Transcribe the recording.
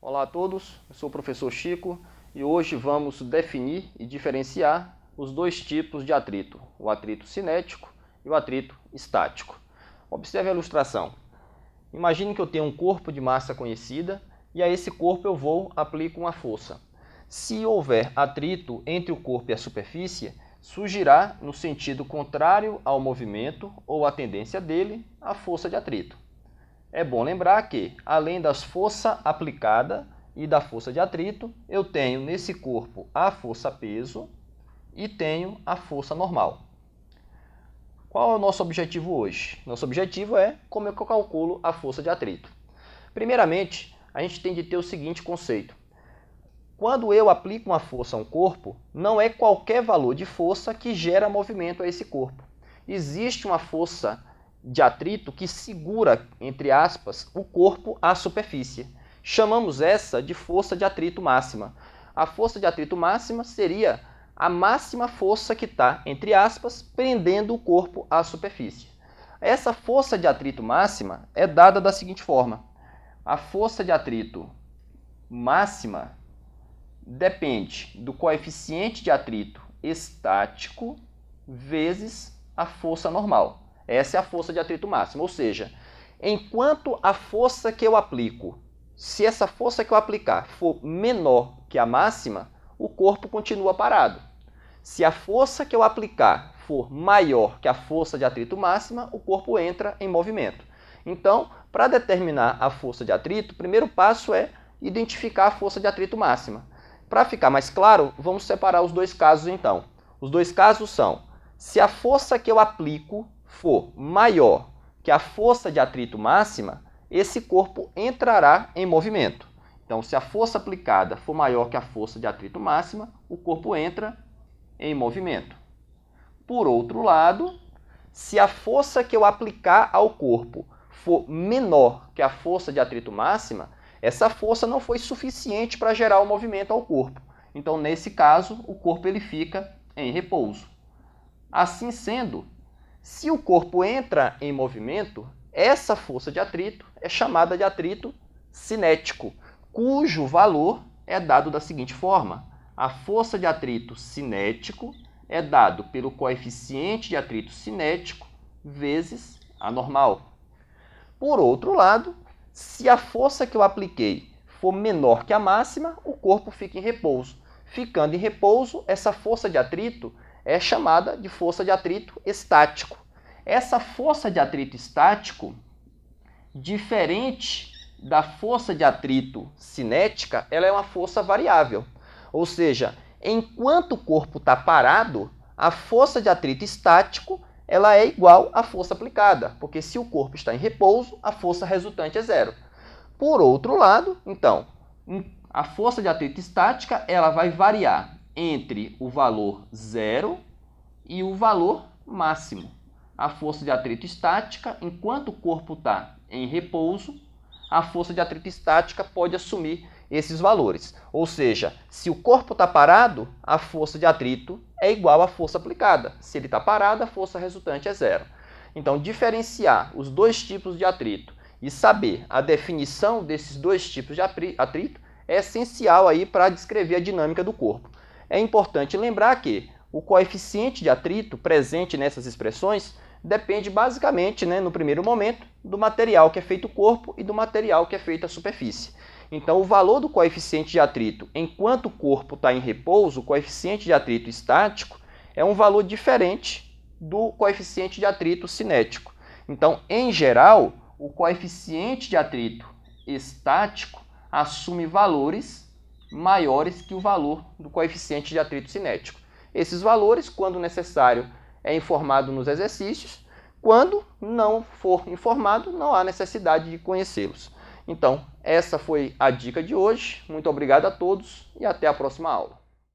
Olá a todos, eu sou o professor Chico e hoje vamos definir e diferenciar os dois tipos de atrito, o atrito cinético e o atrito estático. Observe a ilustração. Imagine que eu tenho um corpo de massa conhecida e a esse corpo eu aplico uma força. Se houver atrito entre o corpo e a superfície, surgirá no sentido contrário ao movimento ou à tendência dele a força de atrito. É bom lembrar que, além da força aplicada e da força de atrito, eu tenho nesse corpo a força-peso e tenho a força normal. Qual é o nosso objetivo hoje? Nosso objetivo é como é que eu calculo a força de atrito. Primeiramente, a gente tem de ter o seguinte conceito. Quando eu aplico uma força a um corpo, não é qualquer valor de força que gera movimento a esse corpo. Existe uma força de atrito que segura, entre aspas, o corpo à superfície. Chamamos essa de força de atrito máxima. A força de atrito máxima seria a máxima força que está, entre aspas, prendendo o corpo à superfície. Essa força de atrito máxima é dada da seguinte forma. A força de atrito máxima depende do coeficiente de atrito estático vezes a força normal. Essa é a força de atrito máxima, ou seja, enquanto a força que eu aplico, se essa força que eu aplicar for menor que a máxima, o corpo continua parado. Se a força que eu aplicar for maior que a força de atrito máxima, o corpo entra em movimento. Então, para determinar a força de atrito, o primeiro passo é identificar a força de atrito máxima. Para ficar mais claro, vamos separar os dois casos então. Os dois casos são, se a força que eu aplico for maior que a força de atrito máxima, esse corpo entrará em movimento. Então, se a força aplicada for maior que a força de atrito máxima, o corpo entra em movimento. Por outro lado, se a força que eu aplicar ao corpo for menor que a força de atrito máxima, essa força não foi suficiente para gerar o movimento ao corpo. Então, nesse caso, o corpo ele fica em repouso. Assim sendo, se o corpo entra em movimento, essa força de atrito é chamada de atrito cinético, cujo valor é dado da seguinte forma. A força de atrito cinético é dado pelo coeficiente de atrito cinético vezes a normal. Por outro lado, se a força que eu apliquei for menor que a máxima, o corpo fica em repouso. Ficando em repouso, essa força de atrito é chamada de força de atrito estático. Essa força de atrito estático, diferente da força de atrito cinética, ela é uma força variável. Ou seja, enquanto o corpo está parado, a força de atrito estático ela é igual à força aplicada, porque se o corpo está em repouso, a força resultante é zero. Por outro lado, então, a força de atrito estática ela vai variar entre o valor zero e o valor máximo. A força de atrito estática, enquanto o corpo está em repouso, a força de atrito estática pode assumir esses valores. Ou seja, se o corpo está parado, a força de atrito é igual à força aplicada. Se ele está parado, a força resultante é zero. Então, diferenciar os dois tipos de atrito e saber a definição desses dois tipos de atrito é essencial aí para descrever a dinâmica do corpo. É importante lembrar que o coeficiente de atrito presente nessas expressões depende basicamente, no primeiro momento, do material que é feito o corpo e do material que é feita a superfície. Então, o valor do coeficiente de atrito enquanto o corpo está em repouso, o coeficiente de atrito estático, é um valor diferente do coeficiente de atrito cinético. Então, em geral, o coeficiente de atrito estático assume valores maiores que o valor do coeficiente de atrito cinético. Esses valores, quando necessário, é informado nos exercícios. Quando não for informado, não há necessidade de conhecê-los. Então, essa foi a dica de hoje. Muito obrigado a todos e até a próxima aula.